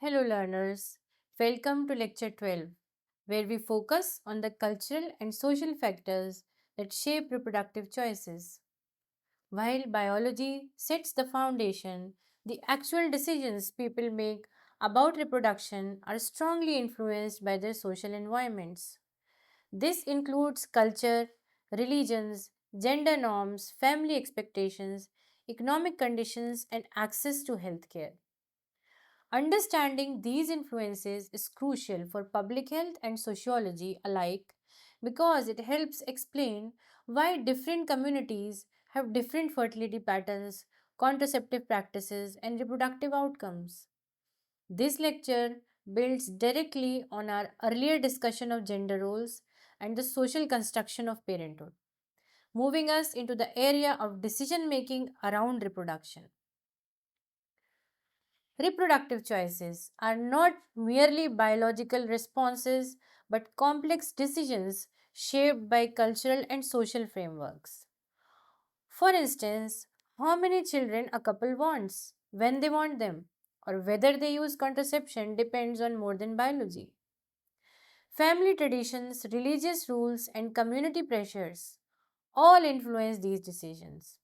Hello, learners. Welcome to Lecture 12, where we focus on the cultural and social factors that shape reproductive choices. While biology sets the foundation, the actual decisions people make about reproduction are strongly influenced by their social environments. This includes culture, religions, gender norms, family expectations, economic conditions, and access to healthcare. Understanding these influences is crucial for public health and sociology alike because it helps explain why different communities have different fertility patterns, contraceptive practices, and reproductive outcomes. This lecture builds directly on our earlier discussion of gender roles and the social construction of parenthood, moving us into the area of decision making around reproduction. Reproductive choices are not merely biological responses but complex decisions shaped by cultural and social frameworks. For instance, how many children a couple wants, when they want them, or whether they use contraception depends on more than biology. Family traditions, religious rules, and community pressures all influence these decisions.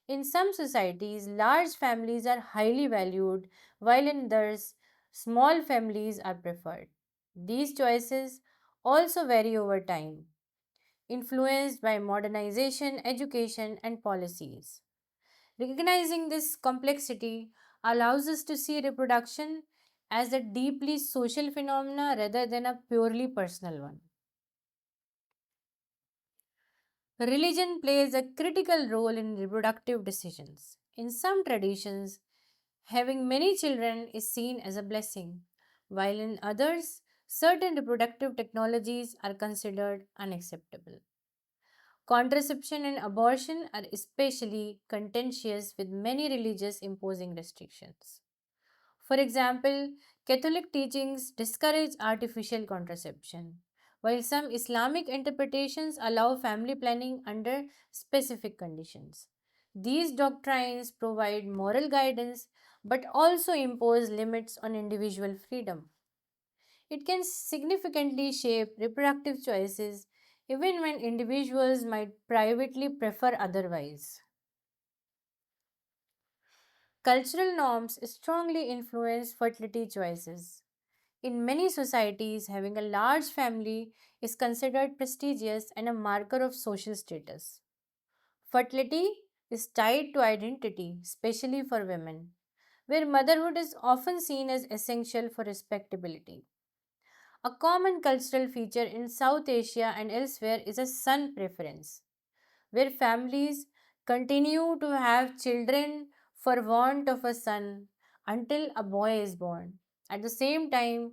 In some societies, large families are highly valued, while in others, small families are preferred. These choices also vary over time, influenced by modernization, education, and policies. Recognizing this complexity allows us to see reproduction as a deeply social phenomena rather than a purely personal one. Religion plays a critical role in reproductive decisions. In some traditions, having many children is seen as a blessing, while in others, certain reproductive technologies are considered unacceptable. Contraception and abortion are especially contentious, with many religions imposing restrictions. For example, Catholic teachings discourage artificial contraception, while some Islamic interpretations allow family planning under specific conditions. These doctrines provide moral guidance but also impose limits on individual freedom. It can significantly shape reproductive choices even when individuals might privately prefer otherwise. Cultural norms strongly influence fertility choices. In many societies, having a large family is considered prestigious and a marker of social status. Fertility is tied to identity, especially for women, where motherhood is often seen as essential for respectability. A common cultural feature in South Asia and elsewhere is a son preference, where families continue to have children for want of a son until a boy is born. At the same time,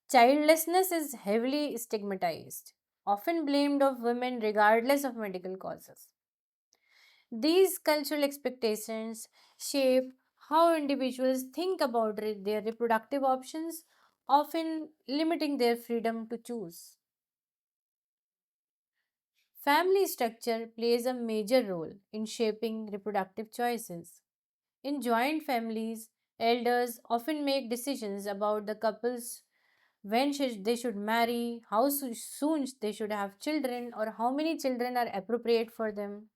childlessness is heavily stigmatized, often blamed of women regardless of medical causes. These cultural expectations shape how individuals think about their reproductive options, often limiting their freedom to choose. Family structure plays a major role in shaping reproductive choices. In joint families, elders often make decisions about the couple's they should marry, how soon they should have children, or how many children are appropriate for them.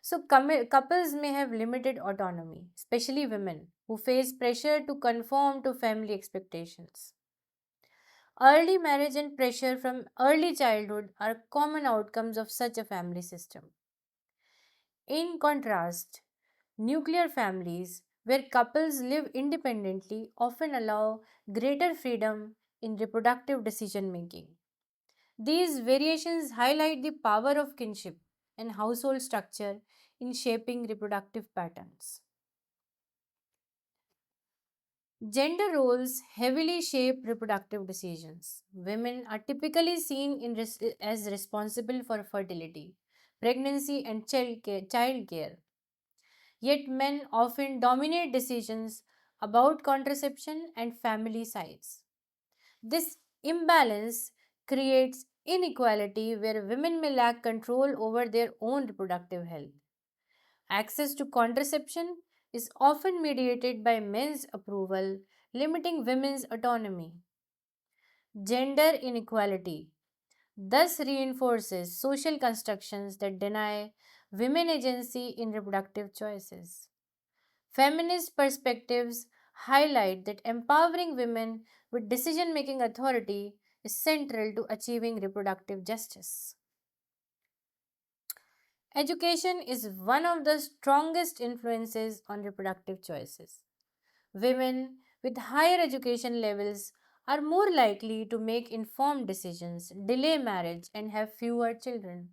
So, couples may have limited autonomy, especially women who face pressure to conform to family expectations. Early marriage and pressure from early childhood are common outcomes of such a family system. In contrast, nuclear families, where couples live independently, often allow greater freedom in reproductive decision making. These variations highlight the power of kinship and household structure in shaping reproductive patterns. Gender roles heavily shape reproductive decisions. Women are typically seen as responsible for fertility, pregnancy, and childcare. Yet men often dominate decisions about contraception and family size. This imbalance creates inequality where women may lack control over their own reproductive health. Access to contraception is often mediated by men's approval, limiting women's autonomy. Gender inequality thus reinforces social constructions that deny women agency in reproductive choices. Feminist perspectives highlight that empowering women with decision making authority is central to achieving reproductive justice. Education is one of the strongest influences on reproductive choices. Women with higher education levels are more likely to make informed decisions, delay marriage, and have fewer children.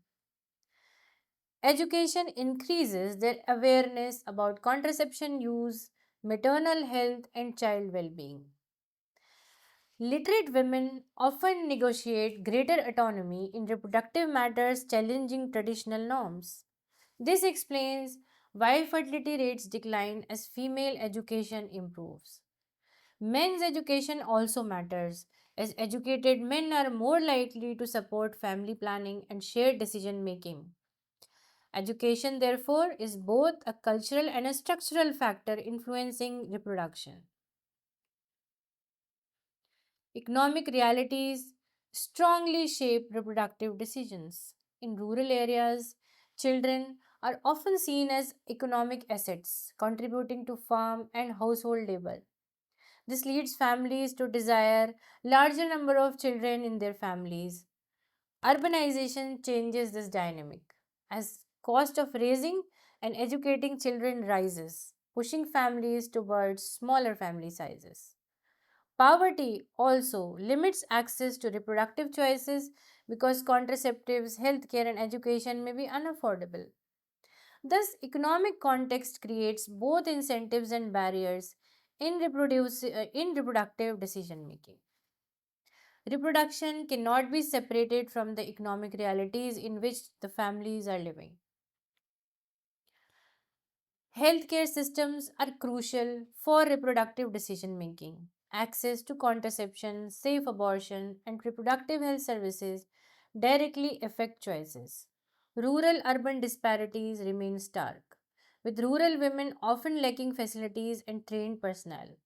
Education increases their awareness about contraception use, maternal health, and child well being. Literate women often negotiate greater autonomy in reproductive matters, challenging traditional norms. This explains why fertility rates decline as female education improves. Men's education also matters, as educated men are more likely to support family planning and shared decision making. Education, therefore, is both a cultural and a structural factor influencing reproduction. Economic realities strongly shape reproductive decisions. In rural areas, children are often seen as economic assets, contributing to farm and household labor. This leads families to desire larger number of children in their families. Urbanization changes this dynamic as cost of raising and educating children rises, pushing families towards smaller family sizes. Poverty also limits access to reproductive choices because contraceptives, healthcare, and education may be unaffordable. Thus, economic context creates both incentives and barriers in reproductive decision making. Reproduction cannot be separated from the economic realities in which the families are living. Healthcare systems are crucial for reproductive decision making. Access to contraception, safe abortion, and reproductive health services directly affect choices. Rural urban disparities remain stark, with rural women often lacking facilities and trained personnel.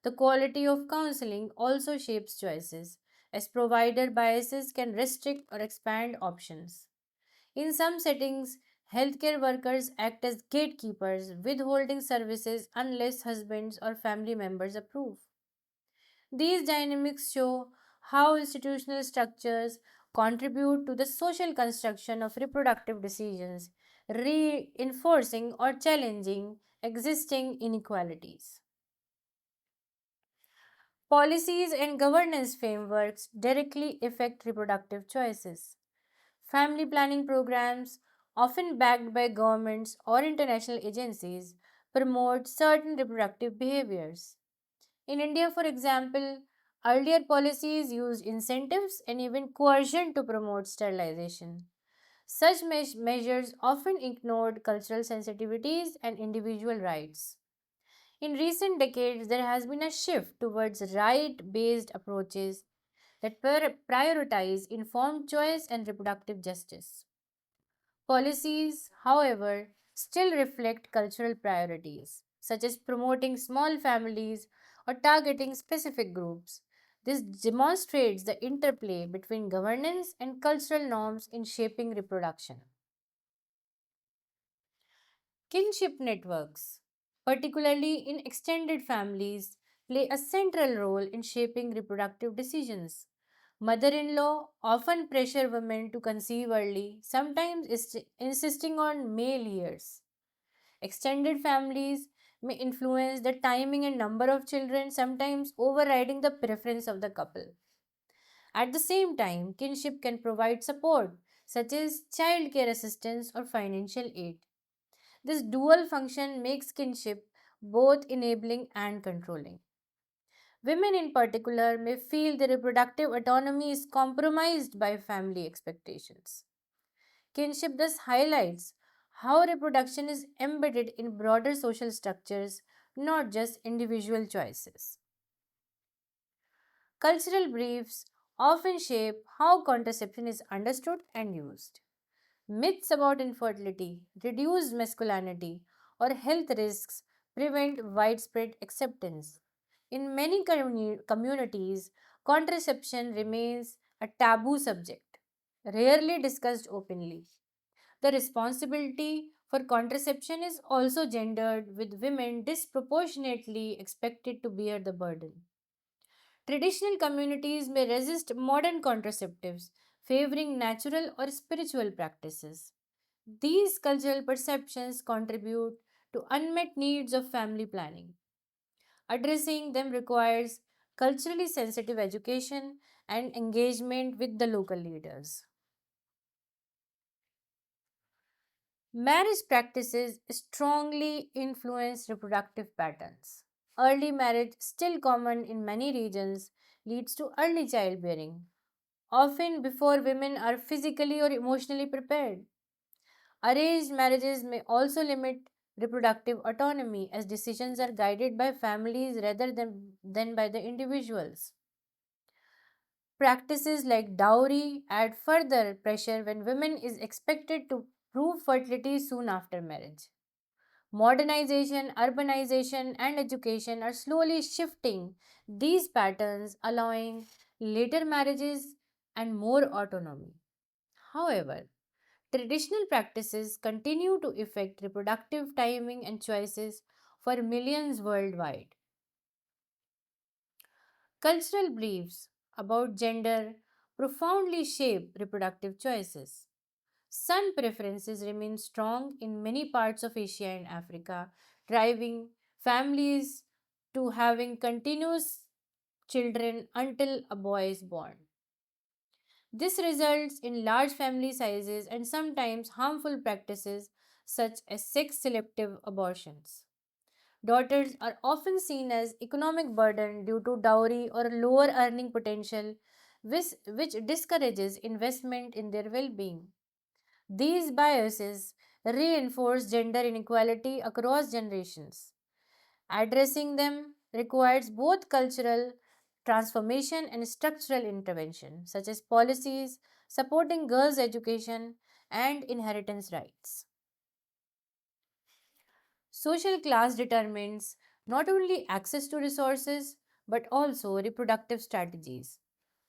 The quality of counseling also shapes choices, as provider biases can restrict or expand options. In some settings, healthcare workers act as gatekeepers, withholding services unless husbands or family members approve. These dynamics show how institutional structures contribute to the social construction of reproductive decisions, reinforcing or challenging existing inequalities. Policies and governance frameworks directly affect reproductive choices. Family planning programs, often backed by governments or international agencies, promote certain reproductive behaviors. In India, for example, earlier policies used incentives and even coercion to promote sterilization. Such measures often ignored cultural sensitivities and individual rights. In recent decades, there has been a shift towards right based approaches that prioritize informed choice and reproductive justice. Policies, however, still reflect cultural priorities, such as promoting small families or targeting specific groups. This demonstrates the interplay between governance and cultural norms in shaping reproduction. Kinship networks, particularly in extended families, play a central role in shaping reproductive decisions. Mother in law often pressure women to conceive early, sometimes insisting on male years. Extended families may influence the timing and number of children, sometimes overriding the preference of the couple. At the same time, kinship can provide support, such as child care assistance or financial aid. This dual function makes kinship both enabling and controlling. Women, in particular, may feel their reproductive autonomy is compromised by family expectations. Kinship thus highlights how reproduction is embedded in broader social structures, not just individual choices. Cultural beliefs often shape how contraception is understood and used. Myths about infertility, reduced masculinity, or health risks prevent widespread acceptance. In many communities, contraception remains a taboo subject, rarely discussed openly. The responsibility for contraception is also gendered, with women disproportionately expected to bear the burden. Traditional communities may resist modern contraceptives, favoring natural or spiritual practices. These cultural perceptions contribute to unmet needs of family planning. Addressing them requires culturally sensitive education and engagement with the local leaders. Marriage practices strongly influence reproductive patterns. Early marriage, still common in many regions, leads to early childbearing, often before women are physically or emotionally prepared. Arranged marriages may also limit reproductive autonomy as decisions are guided by families rather than by the individuals. Practices like dowry add further pressure when women is expected to prove fertility soon after marriage. Modernization, urbanization, and education are slowly shifting these patterns, allowing later marriages and more autonomy. However, traditional practices continue to affect reproductive timing and choices for millions worldwide. Cultural beliefs about gender profoundly shape reproductive choices. Sun preferences remain strong in many parts of Asia and Africa, driving families to having continuous children until a boy is born. This results in large family sizes and sometimes harmful practices such as sex selective abortions. Daughters are often seen as economic burden due to dowry or lower earning potential, which discourages investment in their well being. These biases reinforce gender inequality across generations. Addressing them requires both cultural transformation and structural intervention, such as policies supporting girls' education and inheritance rights. Social class determines not only access to resources but also reproductive strategies.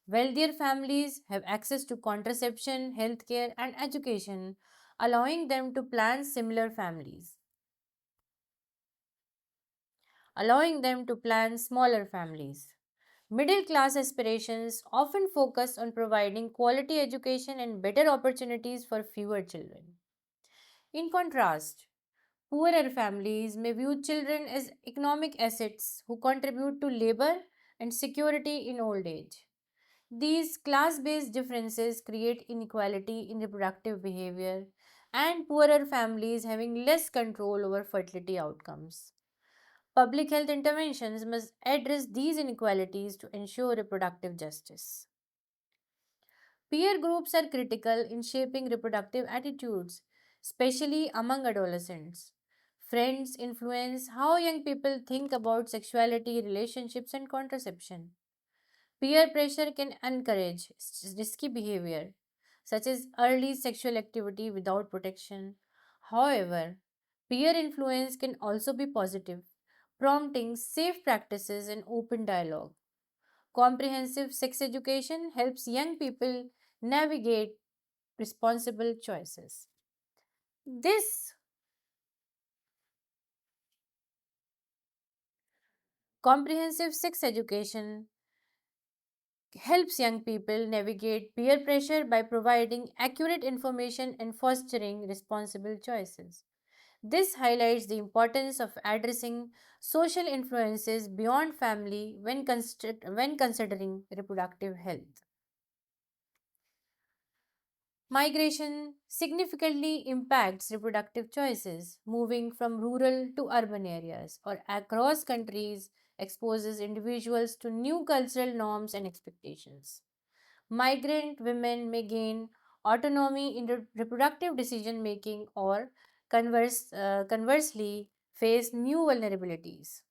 Wealthier families have access to contraception, healthcare, and education, allowing them to plan smaller families. Middle class aspirations often focus on providing quality education and better opportunities for fewer children. In contrast, poorer families may view children as economic assets who contribute to labor and security in old age. These class based differences create inequality in reproductive behavior and poorer families having less control over fertility outcomes. Public health interventions must address these inequalities to ensure reproductive justice. Peer groups are critical in shaping reproductive attitudes, especially among adolescents. Friends influence how young people think about sexuality, relationships, and contraception. Peer pressure can encourage risky behavior, such as early sexual activity without protection. However, peer influence can also be positive, prompting safe practices and open dialogue. Comprehensive sex education helps young people navigate responsible choices. This comprehensive sex education helps young people navigate peer pressure by providing accurate information and fostering responsible choices. This highlights the importance of addressing social influences beyond family when considering reproductive health. Migration significantly impacts reproductive choices. Moving from rural to urban areas or across countries exposes individuals to new cultural norms and expectations. Migrant women may gain autonomy in reproductive decision making or conversely face new vulnerabilities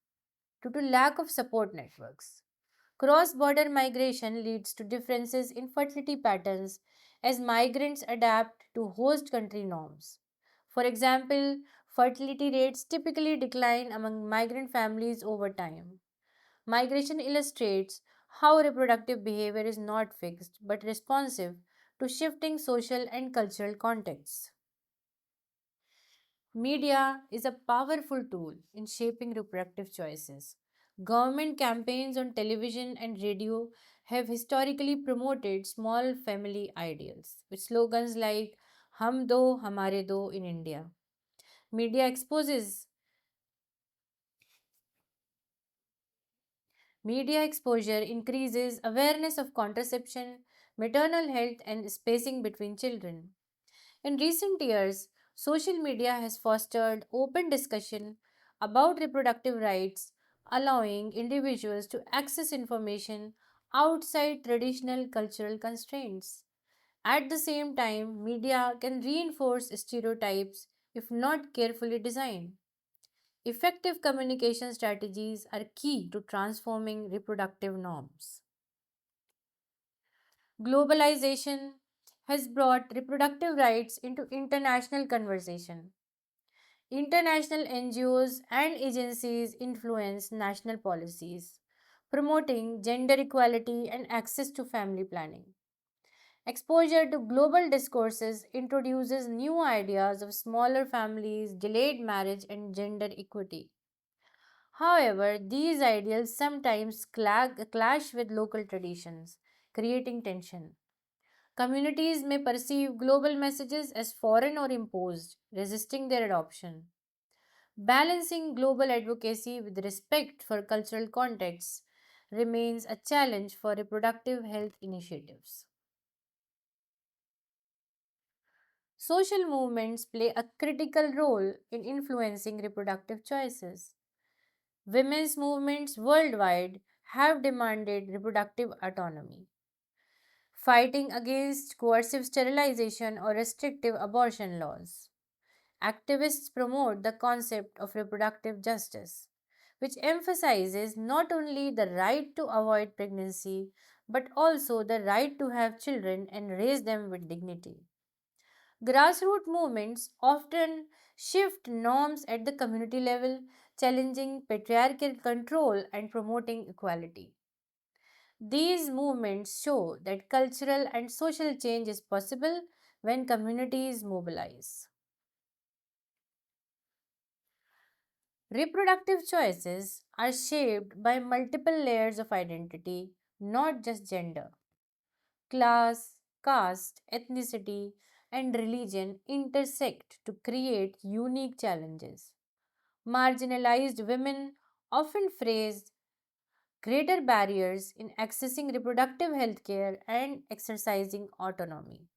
due to lack of support networks. Cross border migration leads to differences in fertility patterns as migrants adapt to host country norms. For example, fertility rates typically decline among migrant families over time. Migration illustrates how reproductive behavior is not fixed but responsive to shifting social and cultural contexts. Media is a powerful tool in shaping reproductive choices. Government campaigns on television and radio have historically promoted small family ideals with slogans like Hum do, Hamare do in India. Media exposes Media exposure increases awareness of contraception, maternal health, and spacing between children. In recent years, social media has fostered open discussion about reproductive rights, allowing individuals to access information outside traditional cultural constraints. At the same time, media can reinforce stereotypes if not carefully designed. Effective communication strategies are key to transforming reproductive norms. Globalization has brought reproductive rights into international conversation. International NGOs and agencies influence national policies, promoting gender equality and access to family planning. Exposure to global discourses introduces new ideas of smaller families, delayed marriage, and gender equity. However, these ideals sometimes clash with local traditions, creating tension. Communities may perceive global messages as foreign or imposed, resisting their adoption. Balancing global advocacy with respect for cultural contexts remains a challenge for reproductive health initiatives. Social movements play a critical role in influencing reproductive choices. Women's movements worldwide have demanded reproductive autonomy, fighting against coercive sterilization or restrictive abortion laws. Activists promote the concept of reproductive justice, which emphasizes not only the right to avoid pregnancy but also the right to have children and raise them with dignity. Grassroots movements often shift norms at the community level, challenging patriarchal control and promoting equality. These movements show that cultural and social change is possible when communities mobilize. Reproductive choices are shaped by multiple layers of identity, not just gender. Class, caste, ethnicity, and religion intersect to create unique challenges. Marginalized women often face greater barriers in accessing reproductive health care and exercising autonomy.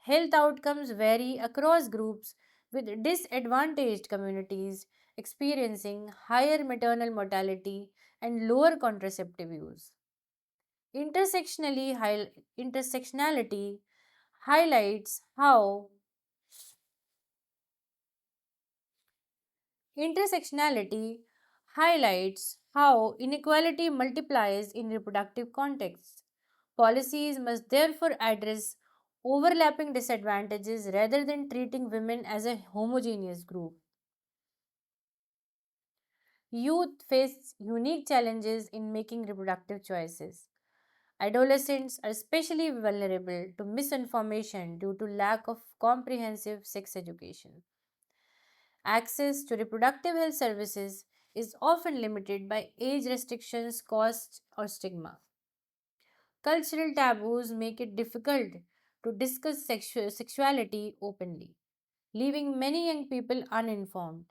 Health outcomes vary across groups, with disadvantaged communities experiencing higher maternal mortality and lower contraceptive use. Intersectionality highlights how Intersectionality highlights how inequality multiplies in reproductive contexts. Policies must therefore address overlapping disadvantages rather than treating women as a homogeneous group. Youth face unique challenges in making reproductive choices. Adolescents are especially vulnerable to misinformation due to lack of comprehensive sex education. Access to reproductive health services is often limited by age restrictions, cost, or stigma. Cultural taboos make it difficult to discuss sexuality openly, leaving many young people uninformed.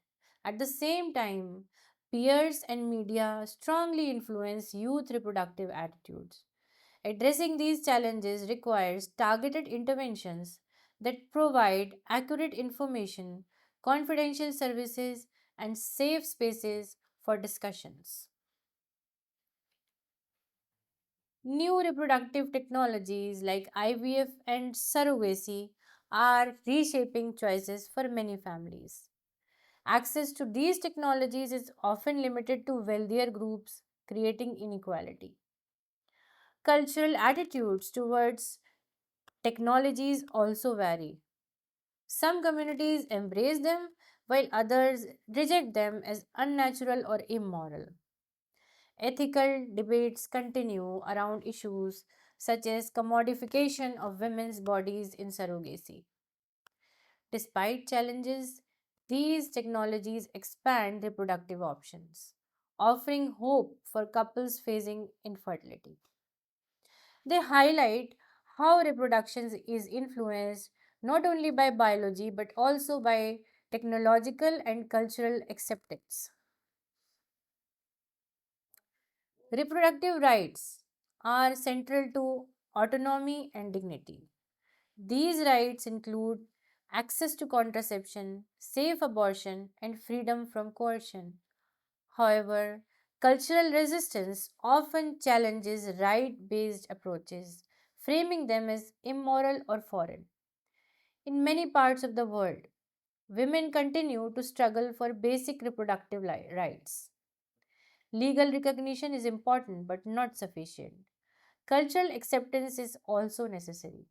At the same time, peers and media strongly influence youth reproductive attitudes. Addressing these challenges requires targeted interventions that provide accurate information, confidential services, and safe spaces for discussions. New reproductive technologies like IVF and surrogacy are reshaping choices for many families. Access to these technologies is often limited to wealthier groups, creating inequality. Cultural attitudes towards technologies also vary. Some communities embrace them while others reject them as unnatural or immoral. Ethical debates continue around issues such as commodification of women's bodies in surrogacy. Despite challenges, these technologies expand reproductive options, offering hope for couples facing infertility. They highlight how reproduction is influenced not only by biology but also by technological and cultural acceptance. Reproductive rights are central to autonomy and dignity. These rights include access to contraception, safe abortion, and freedom from coercion. However, cultural resistance often challenges right based approaches, framing them as immoral or foreign. In many parts of the world, women continue to struggle for basic reproductive rights. Legal recognition is important but not sufficient. Cultural acceptance is also necessary.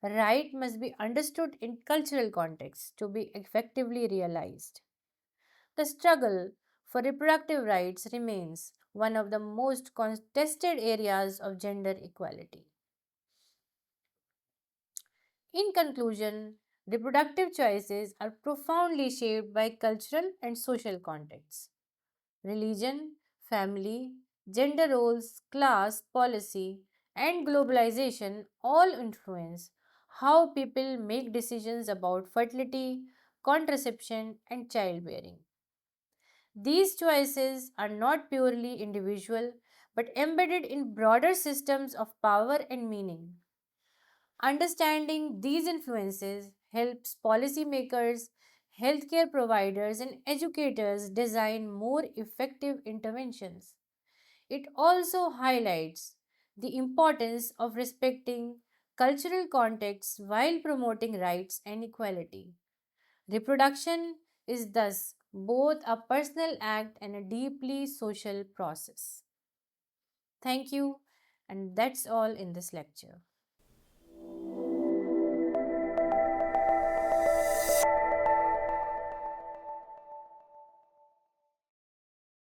Right must be understood in cultural context to be effectively realized. The struggle for reproductive rights remains one of the most contested areas of gender equality. In conclusion, reproductive choices are profoundly shaped by cultural and social contexts. Religion, family, gender roles, class, policy, and globalization all influence how people make decisions about fertility, contraception, and childbearing. These choices are not purely individual but embedded in broader systems of power and meaning. Understanding these influences helps policymakers, healthcare providers, and educators design more effective interventions. It also highlights the importance of respecting cultural contexts while promoting rights and equality. Reproduction is thus both a personal act and a deeply social process. Thank you, and that's all in this lecture.